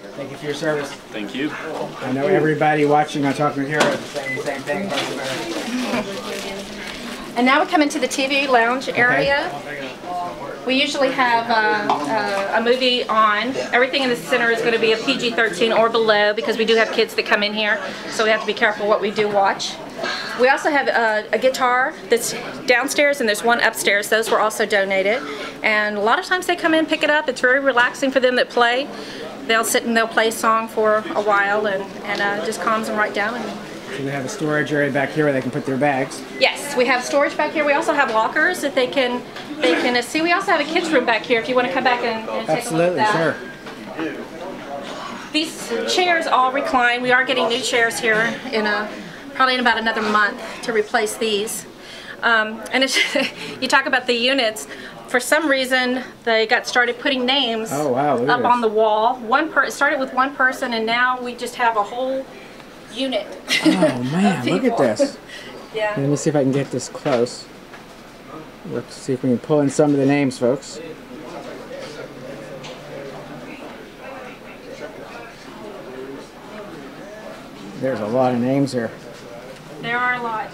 Thank you for your service. Thank you. I know everybody watching on Talking Hero is saying the same thing. And now we come into the TV lounge area. We usually have a movie on. Everything in the center is going to be a PG-13 or below because we do have kids that come in here, so we have to be careful what we do watch. We also have a guitar that's downstairs and there's one upstairs. Those were also donated. And a lot of times they come in, pick it up. It's very relaxing for them that play. They'll sit and they'll play a song for a while and just calms them right down. So we have a storage area back here where they can put their bags. Yes, we have storage back here. We also have lockers that they can see. We also have a kids room back here if you want to come back and take a look at that. Sure. These chairs all recline. We are getting new chairs here in probably in about another month to replace these. And it's, you talk about the units. For some reason, they got started putting names up on the wall. It started with one person, and now we just have a whole unit. Oh man, look at this. Yeah. Let me see if I can get this close. Let's see if we can pull in some of the names, folks. There's a lot of names here. There are a lot.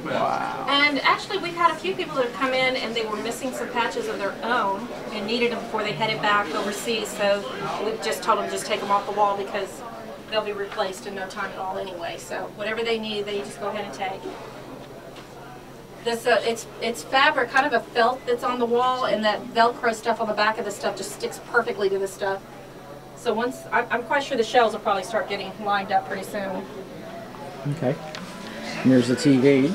Wow. And actually, we've had a few people that have come in and they were missing some patches of their own and needed them before they headed back overseas. So we've just told them just take them off the wall because they'll be replaced in no time at all anyway. So whatever they need, they just go ahead and take. This it's fabric, kind of a felt that's on the wall, and that Velcro stuff on the back of the stuff just sticks perfectly to the stuff. So once I'm quite sure the shelves will probably start getting lined up pretty soon. Okay. And there's the TV.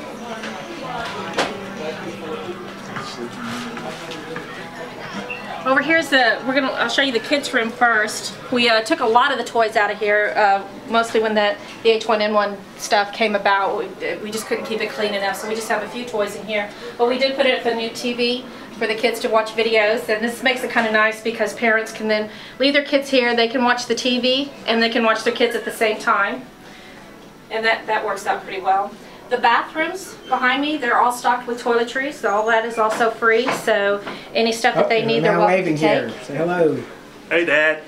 Over here's I'll show you the kids' room first. We took a lot of the toys out of here, mostly when the H1N1 stuff came about. We just couldn't keep it clean enough, so we just have a few toys in here. But we did put it at the new TV for the kids to watch videos, and this makes it kind of nice because parents can then leave their kids here, they can watch the TV, and they can watch their kids at the same time. And that works out pretty well. The bathrooms behind me, they're all stocked with toiletries, so all that is also free, so any stuff that they need, they're welcome to take. Here. Say hello. Hey, Dad.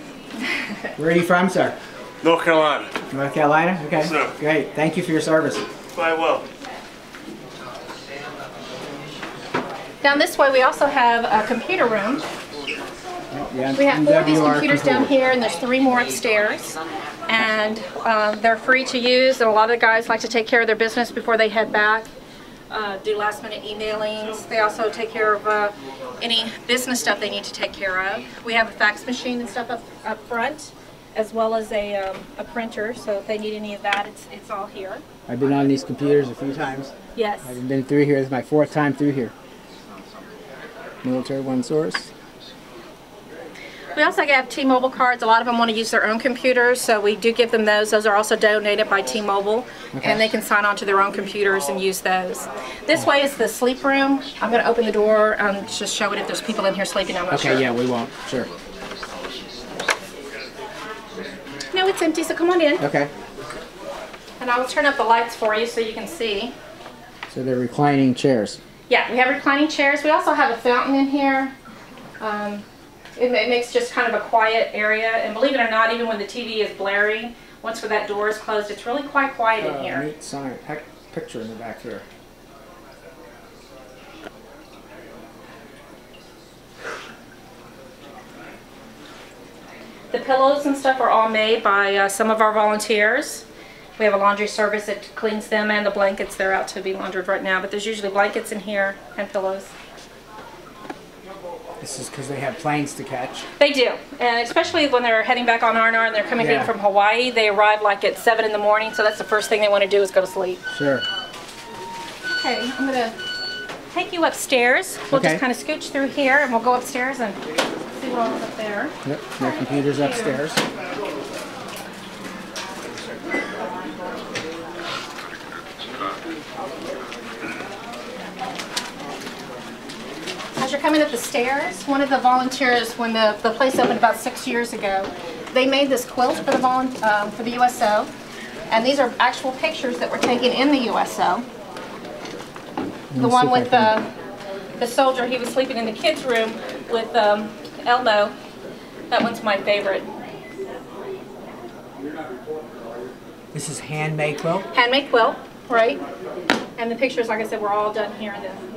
Where are you from, sir? North Carolina. North Carolina? Okay. Sir. Great. Thank you for your service. Quite well. Down this way, we also have a computer room. Yeah, We have 4 of these MWR computers down here, and there's 3 more upstairs. And they're free to use, and a lot of the guys like to take care of their business before they head back, do last-minute emailings. They also take care of any business stuff they need to take care of. We have a fax machine and stuff up front, as well as a printer, so if they need any of that, it's all here. I've been on these computers a few times. Yes. I've been through here. This is my 4th time through here. Military One Source. We also have T-Mobile cards. A lot of them want to use their own computers, so we do give them those. Those are also donated by T-Mobile, and they can sign on to their own computers and use those. This way is the sleep room. I'm going to open the door and just show it if there's people in here sleeping. I'm not sure. Okay, yeah, we won't. Sure. No, it's empty, so come on in. Okay. And I will turn up the lights for you so you can see. So they're reclining chairs. Yeah, we have reclining chairs. We also have a fountain in here. It makes just kind of a quiet area, and believe it or not, even when the TV is blaring, once that door is closed, it's really quite quiet in here. Neat sign, picture in the back here. The pillows and stuff are all made by some of our volunteers. We have a laundry service that cleans them, and the blankets, they're out to be laundered right now, but there's usually blankets in here and pillows. This is because they have planes to catch. They do, and especially when they're heading back on R&R and they're coming in from Hawaii, they arrive like at 7 in the morning, so that's the first thing they want to do is go to sleep. Sure. Okay, I'm going to take you upstairs. We'll just kind of scooch through here, and we'll go upstairs and see what all's up there. Yep, their computer's upstairs. As you're coming up the stairs, one of the volunteers, when the place opened about 6 years ago, they made this quilt for the USO, and these are actual pictures that were taken in the USO. The one with the soldier, he was sleeping in the kids' room with Elmo. That one's my favorite. This is handmade quilt? Handmade quilt, right? And the pictures, like I said, were all done here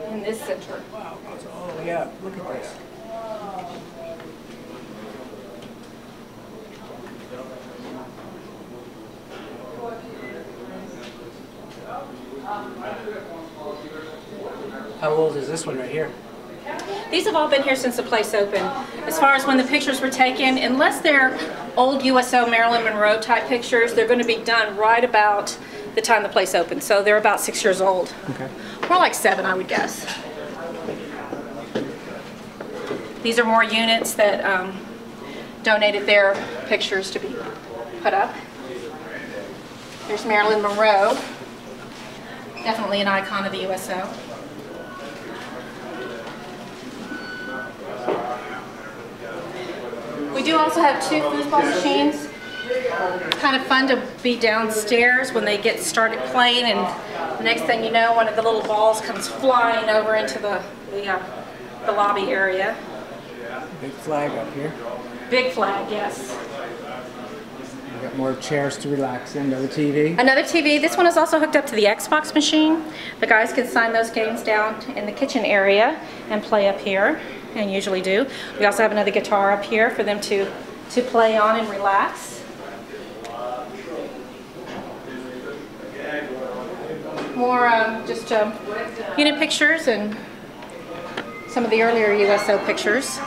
in this center. Wow. Oh, yeah. Look at this. How old is this one right here? These have all been here since the place opened. As far as when the pictures were taken, unless they're old USO Marilyn Monroe type pictures, they're going to be done right about the time the place opened. So they're about 6 years old. Okay. More like 7, I would guess. These are more units that donated their pictures to be put up. Here's Marilyn Monroe. Definitely an icon of the USO. We do also have 2 foosball machines. It's kind of fun to be downstairs when they get started playing, and the next thing you know, one of the little balls comes flying over into the lobby area. Big flag up here. Big flag, yes. We've got more chairs to relax in. Another TV. Another TV. This one is also hooked up to the Xbox machine. The guys can sign those games down in the kitchen area and play up here, and usually do. We also have another guitar up here for them to play on and relax. More just unit pictures and some of the earlier USO pictures.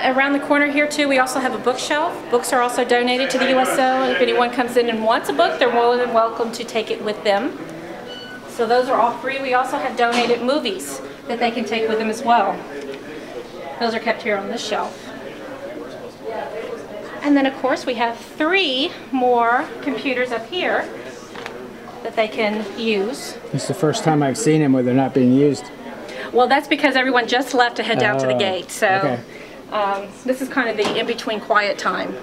Around the corner here too, we also have a bookshelf. Books are also donated to the USO. If anyone comes in and wants a book, they're more than welcome to take it with them. So those are all free. We also have donated movies that they can take with them as well. Those are kept here on this shelf. And then of course we have 3 more computers up here that they can use. It's the first time I've seen them where they're not being used. Well, that's because everyone just left to head down to the gate. So okay. This is kind of the in-between quiet time.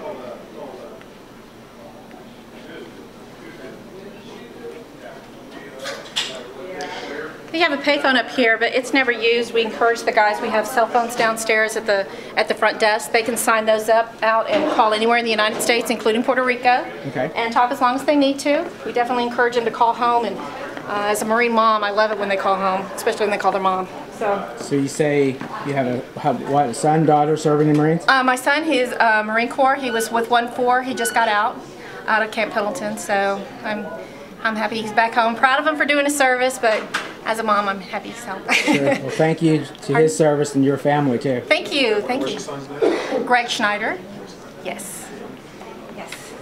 We have a payphone up here, but it's never used. We encourage the guys. We have cell phones downstairs at the front desk. They can sign those out and call anywhere in the United States, including Puerto Rico, okay, and talk as long as they need to. We definitely encourage them to call home. And as a Marine mom, I love it when they call home, especially when they call their mom. So you say you have a son, daughter serving in the Marines? My son, he's Marine Corps. He was with 1-4. He just got out of Camp Pendleton. So I'm happy he's back home. Proud of him for doing his service, but as a mom, I'm happy he's home. Sure. Well, thank you to his service and your family too. Thank you, thank you. Greg Schneider. Yes. Yes.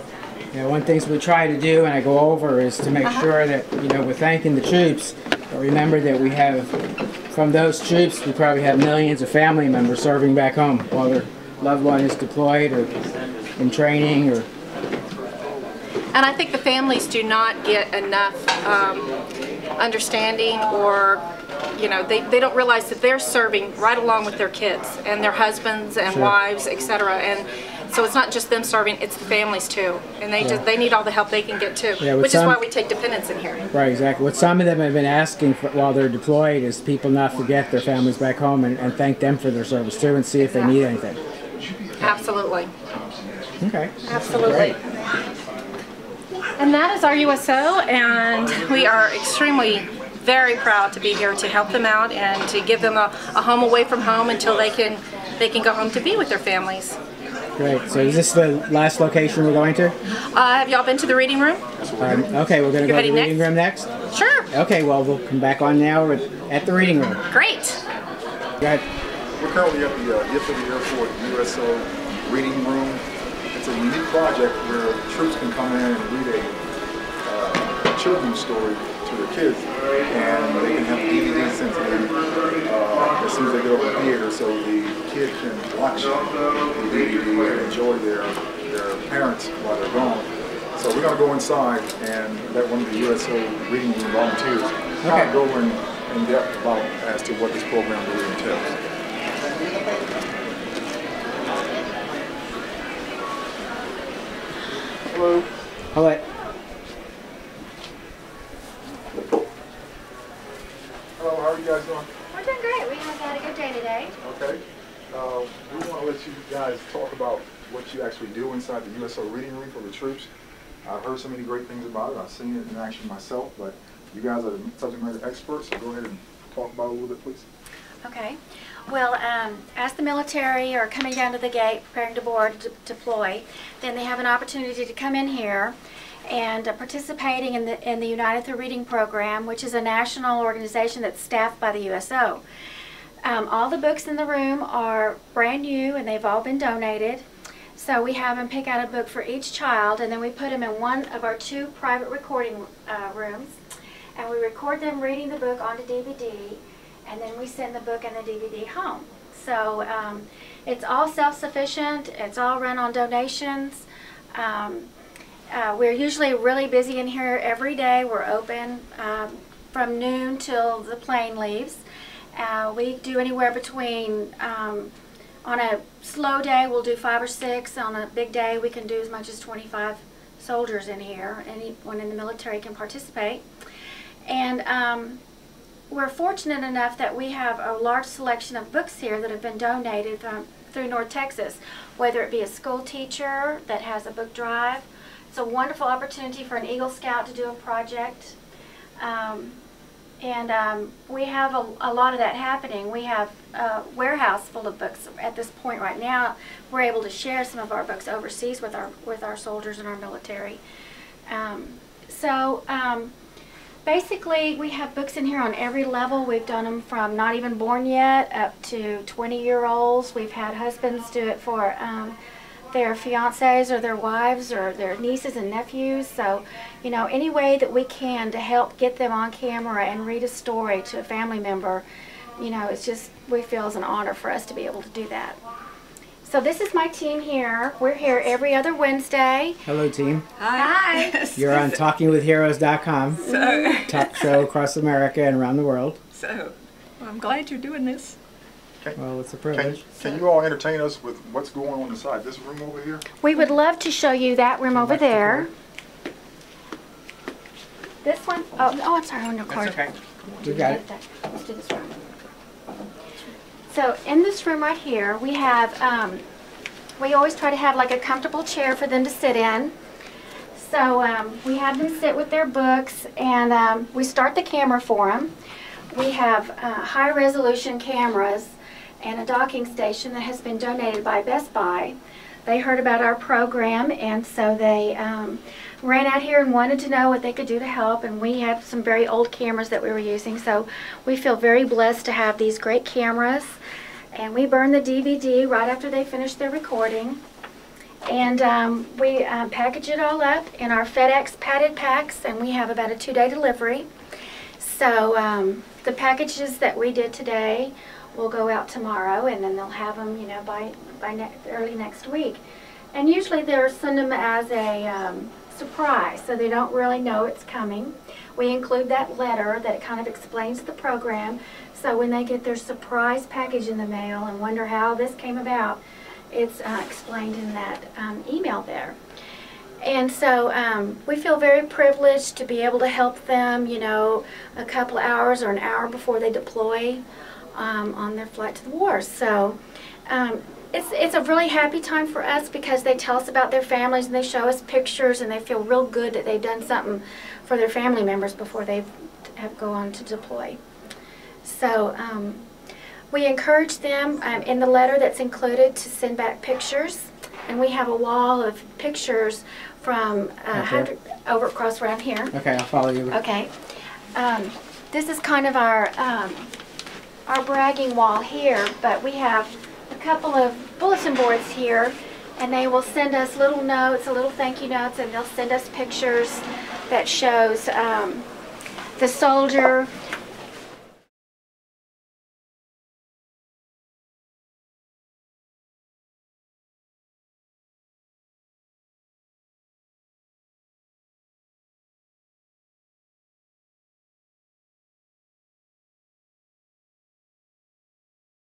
Yeah, one thing we try to do, and I go over, is to make sure that we're thanking the troops. But remember that we have, from those troops, we probably have millions of family members serving back home while their loved one is deployed or in training or. And I think the families do not get enough understanding, or they don't realize that they're serving right along with their kids and their husbands and wives, etc. And so it's not just them serving, it's the families too, and they need all the help they can get too, which is why we take dependents in here. Right, exactly. What some of them have been asking for while they're deployed is people not forget their families back home and thank them for their service too, and see if they need anything. Absolutely. Okay. Absolutely. And that is our USO, and we are extremely very proud to be here to help them out and to give them a home away from home until they can go home to be with their families. Great. So is this the last location we're going to? Have y'all been to the reading room? Okay, we're going to go to the reading room next? Sure. Okay, well, we'll come back on now at the reading room. Great. Go ahead. We're currently at the DFW Airport USO Reading Room. It's a unique project where troops can come in and read a children's story to their kids, and they can have DVDs sent to them as soon as they get over the theater, so the kid can watch the DVD and enjoy their parents while they're gone. So we're going to go inside and let one of the USO Reading Room volunteers kind of go in depth about as to what this program really entails. Hello. Hello. Hello, how are you guys doing? We're We're doing great. We have had a good day today. Okay. We want to let you guys talk about what you actually do inside the USO reading room for the troops. I've heard so many great things about it. I've seen it in action myself, but you guys are the subject matter experts, so go ahead and talk about it a little bit, please. Okay. Well, as the military are coming down to the gate, preparing to board, deploy, then they have an opportunity to come in here and participating in the United Through Reading program, which is a national organization that's staffed by the USO. All the books in the room are brand new and they've all been donated. So we have them pick out a book for each child, and then we put them in one of our 2 private recording rooms, and we record them reading the book onto DVD, and then we send the book and the DVD home. So it's all self-sufficient. It's all run on donations. We're usually really busy in here every day. We're open from noon till the plane leaves. We do anywhere between, on a slow day we'll do 5 or 6. On a big day we can do as much as 25 soldiers in here. Anyone in the military can participate. And we're fortunate enough that we have a large selection of books here that have been donated through North Texas, whether it be a school teacher that has a book drive. It's a wonderful opportunity for an Eagle Scout to do a project. We have a lot of that happening. We have a warehouse full of books at this point right now. We're able to share some of our books overseas with our soldiers and our military. Basically, we have books in here on every level. We've done them from not even born yet up to 20-year-olds. We've had husbands do it for their fiancés or their wives or their nieces and nephews. So, you know, any way that we can to help get them on camera and read a story to a family member, you know, it's just, we feel it's an honor for us to be able to do that. So this is my team here. We're here every other Wednesday. Hello, team. Hi. You're on TalkingWithHeroes.com, talk show across America and around the world. So, well, I'm glad you're doing this. Well, it's a privilege. Can you all entertain us with what's going on inside this room over here? We would love to show you that room over there. This one, oh, I'm sorry, on your card. That's okay. You got it. Let's do this room. So in this room right here, we have, we always try to have like a comfortable chair for them to sit in. So we have them sit with their books, and we start the camera for them. We have high resolution cameras and a docking station that has been donated by Best Buy. They heard about our program, and so they ran out here and wanted to know what they could do to help, and we had some very old cameras that we were using, so we feel very blessed to have these great cameras. And we burn the DVD right after they finish their recording, and we package it all up in our FedEx padded packs, and we have about a 2-day delivery. So the packages that we did today will go out tomorrow, and then they'll have them, you know, by early next week. And usually they'll send them as a surprise, so they don't really know it's coming. We include that letter that kind of explains the program, so when they get their surprise package in the mail and wonder how this came about, it's explained in that email there. And so we feel very privileged to be able to help them, you know, a couple hours or an hour before they deploy on their flight to the war. So it's a really happy time for us because they tell us about their families and they show us pictures, and they feel real good that they've done something for their family members before they have go on to deploy. So we encourage them in the letter that's included to send back pictures, and we have a wall of pictures from over across around here. Okay, I'll follow you. Okay. This is kind of our bragging wall here, but we have a couple of bulletin boards here, and they will send us little notes, little thank you notes, and they'll send us pictures that shows the soldier